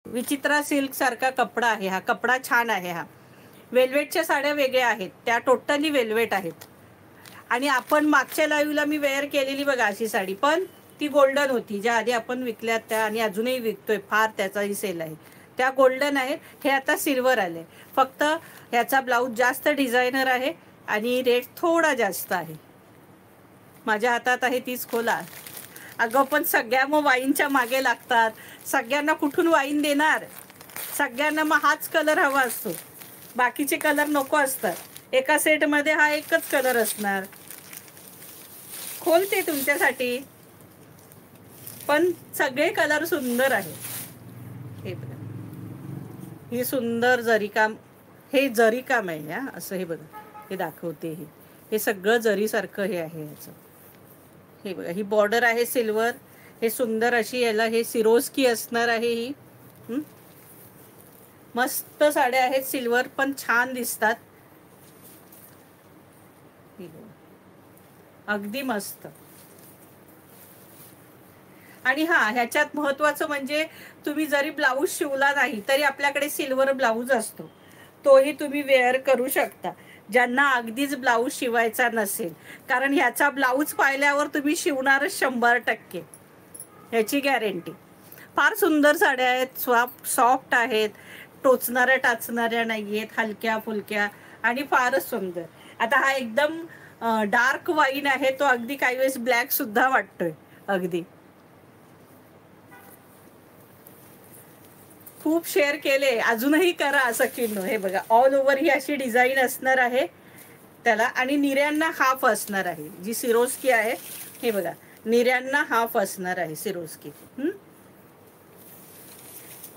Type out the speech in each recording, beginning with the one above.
विचित्रा silk सारखा कपडा आहे हा. कपडा छान आहे हा. वेल्वेटच्या साड्या वेगळ्या आहेत, त्या टोटली वेल्वेट आहेत. आणि आपण मागच्या लाईव्हला मी वेअर केलेली बघा अशी साडी, पण ती गोल्डन होती. ज्या आधी आपण विकल्यात त्या आणि अजूनही विकतोय, फार त्याचाही सेल आहे, त्या गोल्डन आहेत. हे आता सिल्वर आले. फक्त ह्याचा ब्लाऊज जास्त डिझायनर आहे आणि रेट थोडा जास्त आहे. माझ्या हातात आहे तीच खोला. अगं पण सगळ्या मग वाईनच्या मागे लागतात. सगळ्यांना कुठून वाईन देणार? सगळ्यांना मग हाच कलर हवा असतो, बाकीचे कलर नको असतात. एका सेटमध्ये हा एकच कलर असणार. खोलते तुमच्यासाठी, पण सगळे कलर सुंदर आहे. हे बघा, हे सुंदर जरीकाम, हे जरीकाम आहे हा. असं हे बघा, हे दाखवते. हे सगळं जरीसारखं हे आहे ह्याचं. हे बघा, ही बॉर्डर आहे सिल्वर. हे सुंदर अशी याला हे सिरोस्की असणार आहे ही. मस्त साड्या आहेत, सिल्वर पण छान दिसतात. अगदी मस्त. आणि हा, ह्याच्यात महत्वाचं म्हणजे तुम्ही जरी ब्लाऊज शिवला नाही तरी आपल्याकडे सिल्वर ब्लाऊज असतो, तोही तुम्ही वेअर करू शकता. ज्यांना अगदीच ब्लाऊज शिवायचा नसेल, कारण ह्याचा ब्लाऊज पाहिल्यावर तुम्ही शिवणारच 100%, ह्याची गॅरंटी. फार सुंदर साड्या आहेत, सॉफ्ट आहेत, टोचणाऱ्या टाचणाऱ्या नाही आहेत, हलक्या फुलक्या आणि फारच सुंदर. आता हा एकदम डार्क वाईन आहे, तो अगदी काही वेळेस ब्लॅक सुद्धा वाटतोय. अगदी खूप शेअर केले, अजूनही करा सखींनो. हे बघा, ऑल ओव्हर ही अशी डिझाईन असणार आहे त्याला. आणि निऱ्यांना हाफ असणार आहे, जी सिरोस्की आहे. हे बघा, निऱ्यांना हाफ असणार आहे सिरोस्की.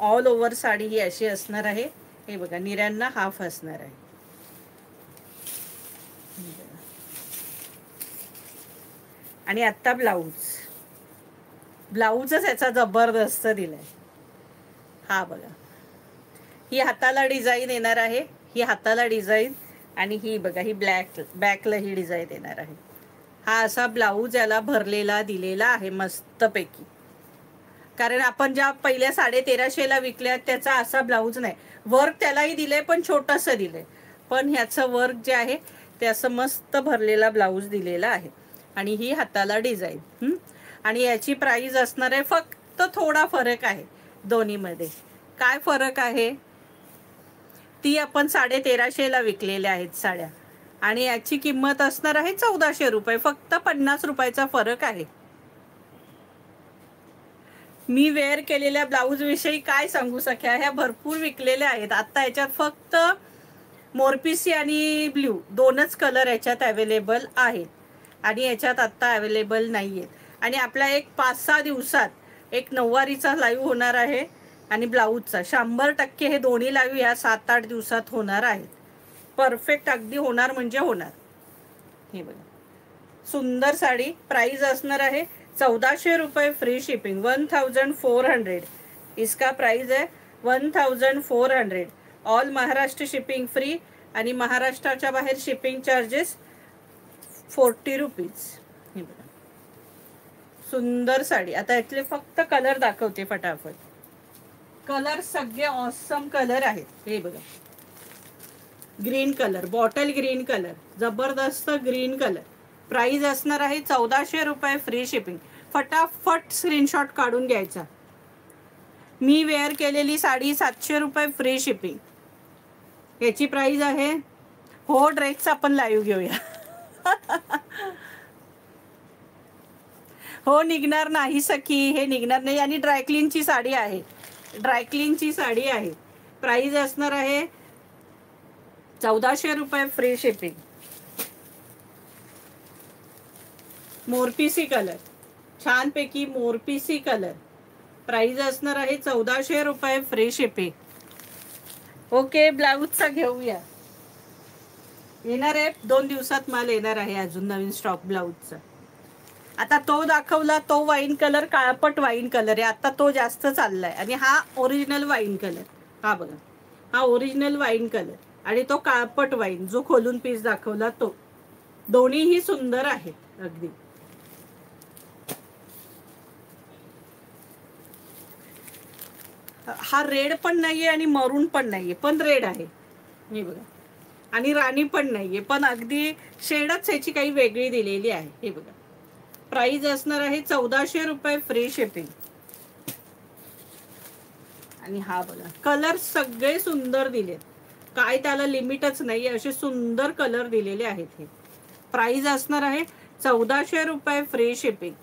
ऑल ओव्हर साडी ही अशी असणार आहे. हे बघा, निऱ्यांना हाफ असणार आहे. आणि आता ब्लाऊजच याचा जबरदस्त दिलाय. हा बघा, ही हाताला डिझाईन येणार आहे, ही हाताला डिझाईन. आणि ही बघा, ही बॅकला ही डिझाईन येणार आहे. हा असा ब्लाऊज याला भरलेला दिलेला आहे मस्तपैकी. कारण आपण ज्या पहिल्या 1350ला विकल्या त्याचा असा ब्लाऊज नाही. वर्क त्यालाही दिलंय, पण छोटंसं दिलंय. पण ह्याचं वर्क जे आहे ते असं मस्त भरलेला ब्लाऊज दिलेला आहे. आणि ही हाताला डिझाईन. आणि याची प्राइस असणार आहे, फक्त थोडा फरक आहे दोन्हीमध्ये. काय फरक आहे? ती आपण 1350ला विकलेल्या आहेत साड्या, आणि याची किंमत असणार आहे 1400 रुपये. फक्त 50 रुपयाचा फरक आहे. मी वेअर केलेल्या ब्लाऊज विषयी काय सांगू सख्या, ह्या भरपूर विकलेल्या आहेत. आता याच्यात फक्त मोरपिसी आणि ब्ल्यू दोनच कलर याच्यात अवेलेबल आहेत, आणि याच्यात आत्ता अवेलेबल नाही आहेत. आणि आपल्या एक 5-6 दिवसात एक नऊवारीचा लाईव्ह होणार आहे आणि ब्लाऊजचा 100% हे दोन्ही लाईव्ह या 7-8 दिवसात होणार आहेत. परफेक्ट अगदी होणार म्हणजे होणार. हे बघा, सुंदर साडी. प्राइस असणार आहे 1400 रुपये, फ्री शिपिंग 1400. इसका प्राइस है 1400. ऑल महाराष्ट्र शिपिंग फ्री, आणि महाराष्ट्राच्या बाहेर शिपिंग चार्जेस 40 रुपीज. हे बघा, सुंदर साडी. आता यातले फक्त कलर दाखवते फटाफट. कलर सगळे ऑसम कलर आहेत. हे बघा, green colour, bottle green colour, जबरदस्त ग्रीन कलर. प्राइस असणार आहे 1400 रुपये, फ्री शिपिंग. फटाफट स्क्रीनशॉट काढून घ्यायचा. मी वेअर केलेली साडी 700 रुपये, फ्री शिपिंग. याची प्राइस आहे. हो, ड्रेसचा आपण लाईव्ह घेऊया. हो, निघणार नाही सखी, हे निघणार नाही. आणि ड्रायक्लीनची साडी आहे, ड्रायक्लीनची साडी आहे. प्राइस असणार आहे 1400 रुपये, फ्री शिपिंग. मोरपिसी कलर, छानपैकी मोरपिसी कलर. प्राइस असणार आहे 1400 रुपये, फ्री शिपिंग. ओके, ब्लाऊजचा घेऊया. येणार आहे 2 दिवसात माल येणार आहे, अजून नवीन स्टॉक ब्लाऊजचा. आता तो दाखवला तो वाईन कलर, काळपट वाईन कलर आहे, आता तो जास्त चाललाय. आणि हा ओरिजिनल वाईन कलर. हा बघा, हा ओरिजिनल वाईन कलर आणि तो काळपट वाईन जो खोलून पीस दाखवला तो. दोन्हीही सुंदर आहेत अगदी. हा रेड पण नाहीये आणि मरून पण नाहीये, पण रेड आहे हे बघा. आणि राणी पण नाहीये, पण अगदी शेडच ह्याची काही वेगळी दिलेली आहे हे बघा. प्राइस असणार आहे 1400 रुपये, फ्री शिपिंग. आणि हा बघा, कलर सगळे सुंदर दिलेत, काय त्याला लिमिटच नाही, असे सुंदर कलर दिलेले आहेत हे. प्राइस असणार आहे 1400 रुपये, फ्री शिपिंग.